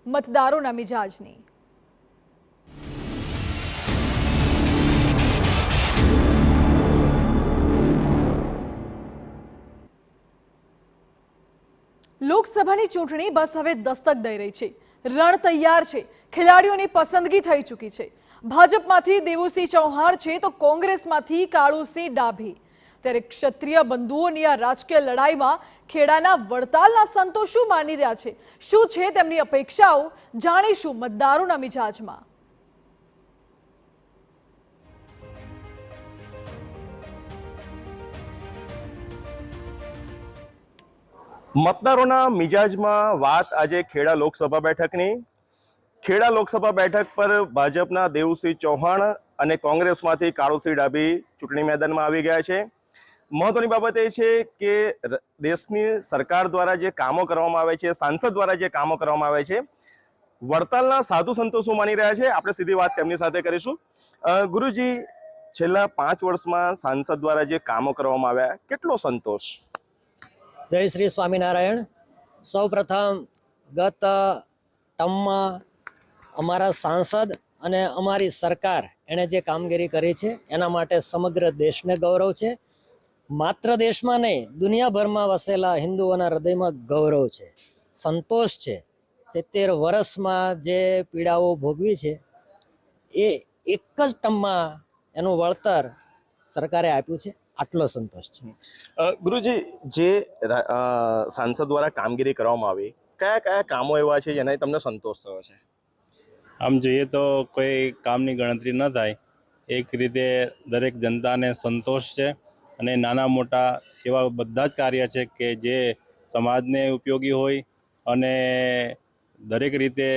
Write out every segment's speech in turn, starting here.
મતદારોના મિજાજની। લોકસભાની ચૂંટણી બસ હવે દસ્તક દઈ રહી છે। રણ તૈયાર છે, ખેલાડીઓની પસંદગી થઈ ચૂકી છે। ભાજપમાંથી દેવુસિંહ ચૌહાણ છે તો કોંગ્રેસમાંથી કાળુસિંહ ડાભી। ત્યારે ક્ષત્રિય બંધુઓની આ રાજકીય લડાઈમાં ખેડાના વડતાલના સંતો શું માની રહ્યા છે, શું છે તેમની અપેક્ષાઓ, જાણીશું મતદારોના મિજાજમાં। મતદારોના મિજાજમાં વાત આજે ખેડા લોકસભા બેઠકની। ખેડા લોકસભા બેઠક પર ભાજપના દેવુસિંહ ચૌહાણ અને કોંગ્રેસમાંથી કાળુસિંહ ડાભી ચૂંટણી મેદાનમાં આવી ગયા છે। મહત્વની બાબત એ છે કે દેશની સરકાર દ્વારા જે કામો કરવામાં આવે છે, સાંસદ દ્વારા જે કામો કરવામાં આવે છે, વડતાલના સાધુ સંતો શું માની રહ્યા છે, આપણે સીધી વાત તેમની સાથે કરીશું। ગુરુજી, છેલ્લા 5 વર્ષમાં સાંસદ દ્વારા જે કામો કરવામાં આવ્યા, કેટલો સંતોષ? જય શ્રી સ્વામિનારાયણ। સૌ પ્રથમ ગત ટર્મમાં અમારા સાંસદ અને અમારી સરકાર એણે જે કામગીરી કરી છે એના માટે સમગ્ર દેશને ગૌરવ છે। માત્ર દેશમાં નહીં, દુનિયાભરમાં વસેલા હિન્દુઓના હૃદયમાં ગૌરવ છે, સંતોષ છે। 70 વર્ષમાં જે પીડાઓ ભોગવી છે એ એક જ ટર્મમાં એનું વળતર સરકારે આપ્યું છે, આટલો સંતોષ છે। ગુરુજી, જે સાંસદ દ્વારા કામગીરી કરવામાં આવી, કયા કયા કામો એવા છે જેનાથી તમને સંતોષ થયો છે? આમ જોઈએ તો કોઈ કામની ગણતરી ન થાય। એક રીતે દરેક જનતાને સંતોષ છે અને નાના મોટા એવા બધા જ કાર્ય છે કે જે સમાજને ઉપયોગી હોય અને દરેક રીતે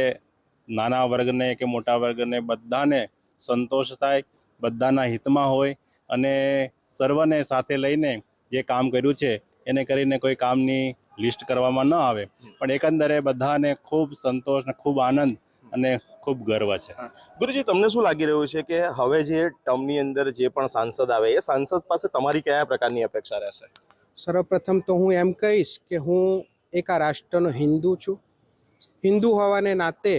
નાના વર્ગને કે મોટા વર્ગને બધાને સંતોષ થાય, બધાના હિતમાં હોય અને સર્વને સાથે લઈને જે કામ કર્યું છે એને કરીને કોઈ કામની લિસ્ટ કરવામાં ન આવે, પણ એકંદરે બધાને ખૂબ સંતોષ અને ખૂબ આનંદ અને ખૂબ ગર્વ છે। ગુરુજી, તમને શું લાગી રહ્યું છે કે હવે જે ટર્મની અંદર જે પણ સાંસદ આવે એ સાંસદ પાસે તમારી કયા પ્રકારની અપેક્ષા રહેશે? સર્વપ્રથમ તો હું એમ કહીશ કે હું એક આ રાષ્ટ્રનો હિન્દુ છું। હિન્દુ હોવાને નાતે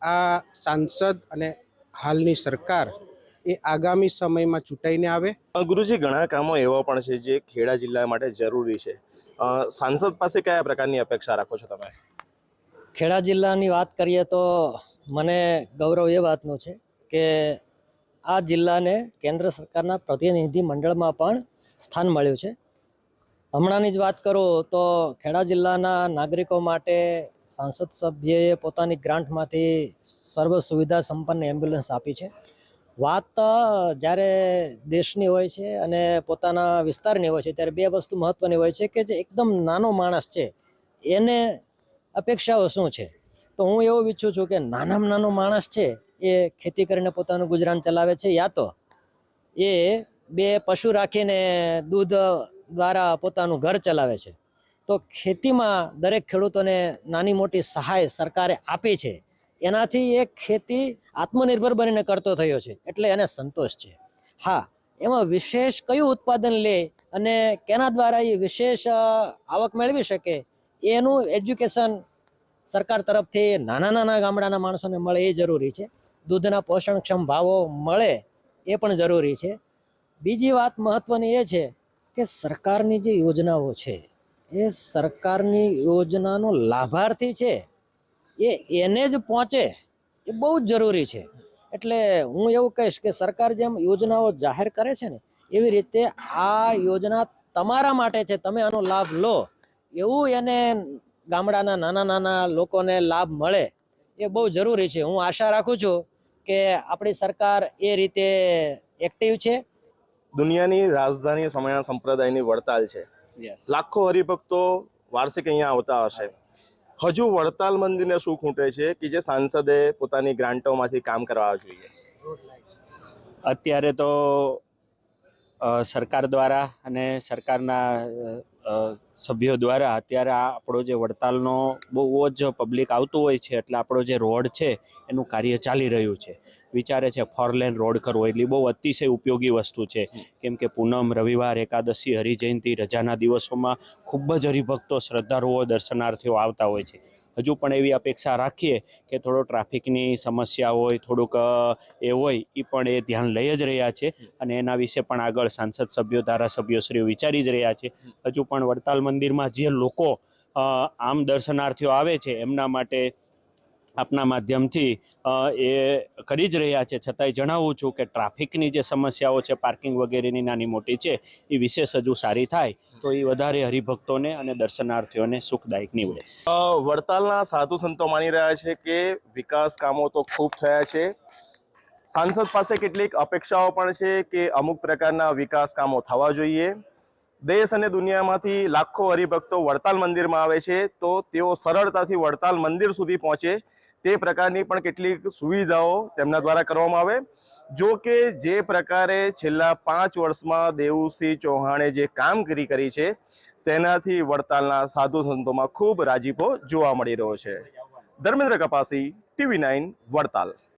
આ સાંસદ અને હાલની સરકાર એ આગામી સમયમાં ચૂંટાઈને આવે। ગુરુજી, ઘણા કામો એવા પણ છે જે ખેડા જિલ્લા માટે જરૂરી છે, સાંસદ પાસે કયા પ્રકારની અપેક્ષા રાખો છો તમે? ખેડા જિલ્લાની વાત કરીએ તો મને ગૌરવ એ વાતનું છે કે આ જિલ્લાને કેન્દ્ર સરકારના પ્રતિનિધિ મંડળમાં પણ સ્થાન મળ્યું છે। હમણાંની જ વાત કરું તો ખેડા જિલ્લાના નાગરિકો માટે સાંસદ સભ્યએ પોતાની ગ્રાન્ટમાંથી સર્વ સુવિધા સંપન્ન એમ્બ્યુલન્સ આપી છે। વાત જ્યારે દેશની હોય છે અને પોતાના વિસ્તારની હોય છે ત્યારે બે વસ્તુ મહત્ત્વની હોય છે કે જે એકદમ નાનો માણસ છે એને અપેક્ષાઓ શું છે, તો હું એવું ઈચ્છું છું કે નાનામાં નાનો માણસ છે એ ખેતી કરીને પોતાનું ગુજરાન ચલાવે છે, યા તો એ 2 પશુ રાખીને દૂધ દ્વારા પોતાનું ઘર ચલાવે છે। તો ખેતીમાં દરેક ખેડૂતોને નાની મોટી સહાય સરકારે આપી છે, એનાથી એ ખેતી આત્મનિર્ભર બનીને કરતો થયો છે, એટલે એને સંતોષ છે। હા, એમાં વિશેષ કયું ઉત્પાદન લે અને કેના દ્વારા એ વિશેષ આવક મેળવી શકે એનું એજ્યુકેશન સરકાર તરફથી નાના ગામડાના માણસોને મળે એ જરૂરી છે। દૂધના પોષણક્ષમ ભાવો મળે એ પણ જરૂરી છે। બીજી વાત મહત્ત્વની એ છે કે સરકારની જે યોજનાઓ છે એ સરકારની યોજનાનો લાભાર્થી છે એને જ પહોંચે એ બહુ જ જરૂરી છે। એટલે હું એવું કહીશ કે સરકાર જેમ યોજનાઓ જાહેર કરે છે ને એવી રીતે આ યોજના તમારા માટે છે, તમે આનો લાભ લો, એવું એને ગામડાના નાના લોકોને લાભ મળે એ બહુ જરૂરી છે। હું આશા રાખું છું કે આપણી સરકાર એ રીતે એક્ટિવ છે। દુનિયાની રાજધાની સમયના સંપ્રદાયની વડતાલ છે, લાખો હરિભક્તો વાર્ષિક અહીંયા આવતા હશે, હજુ વડતાલ મંદિરને શું ખૂટે છે કે જે સાંસદે પોતાની ગ્રાન્ટોમાંથી કામ કરવા જોઈએ? અત્યારે તો સરકાર દ્વારા અને સરકારના સભ્યો દ્વારા અત્યારે આપણો જે વડતાલનો બહુ જ પબ્લિક આવતું હોય છે, એટલે આપણો જે રોડ છે એનું કાર્ય ચાલી રહ્યું છે। વિચારે છે 4 લેન રોડ કરવો, એટલે બહુ અતિશય ઉપયોગી વસ્તુ છે, કેમ કે પૂનમ, રવિવાર, એકાદશી, હરિજયંતિ, રજાના દિવસોમાં ખૂબ જ હરિભક્તો, શ્રદ્ધાળુઓ, દર્શનાર્થીઓ આવતા હોય છે। હજુ પણ એવી અપેક્ષા રાખીએ કે થોડો ટ્રાફિકની સમસ્યા હોય, થોડુંક એ હોય, એ પણ એ ધ્યાન લઈ જ રહ્યા છે અને એના વિશે પણ આગળ સાંસદ સભ્યો, ધારાસભ્યોશ્રીઓ વિચારી જ રહ્યા છે. હજુ પણ વડતાલ મંદિરમાં જે લોકો આમ દર્શનાર્થીઓ આવે છે એમના માટે આપના માધ્યમથી એ કરી જ રહ્યા છે. છતાંય જણાવું છું કે ટ્રાફિકની જે સમસ્યાઓ છે, પાર્કિંગ વગેરેની નાની મોટી છે, એ વિશેષ હજુ સારી થાય તો એ વધારે હરિભક્તોને અને દર્શનાર્થીઓને સુખદાયક નીવડે. વડતાલના સાધુ સંતો માની રહ્યા છે કે વિકાસ કામો તો ખૂબ થયા છે. સાંસદ પાસે કેટલીક અપેક્ષાઓ પણ છે કે અમુક પ્રકારના વિકાસ કામો થવા જોઈએ. દેશ અને દુનિયામાંથી લાખો હરિભક્તો વડતાલ મંદિરમાં આવે છે તો તેઓ સરળતાથી વડતાલ મંદિર સુધી પહોંચે તે પ્રકારની પણ કેટલીક સુવિધાઓ તેમના દ્વારા કરવામાં આવે. જો કે જે પ્રકારે છેલ્લા 5 વર્ષમાં દેવુસિંહ ચૌહાણે જે કામગીરી કરી છે તેનાથી વડતાલના સાધુ સંતોમાં ખૂબ રાજીપો જોવા મળી રહ્યો છે. ધર્મેન્દ્ર કપાસી, TV9 વડતાલ.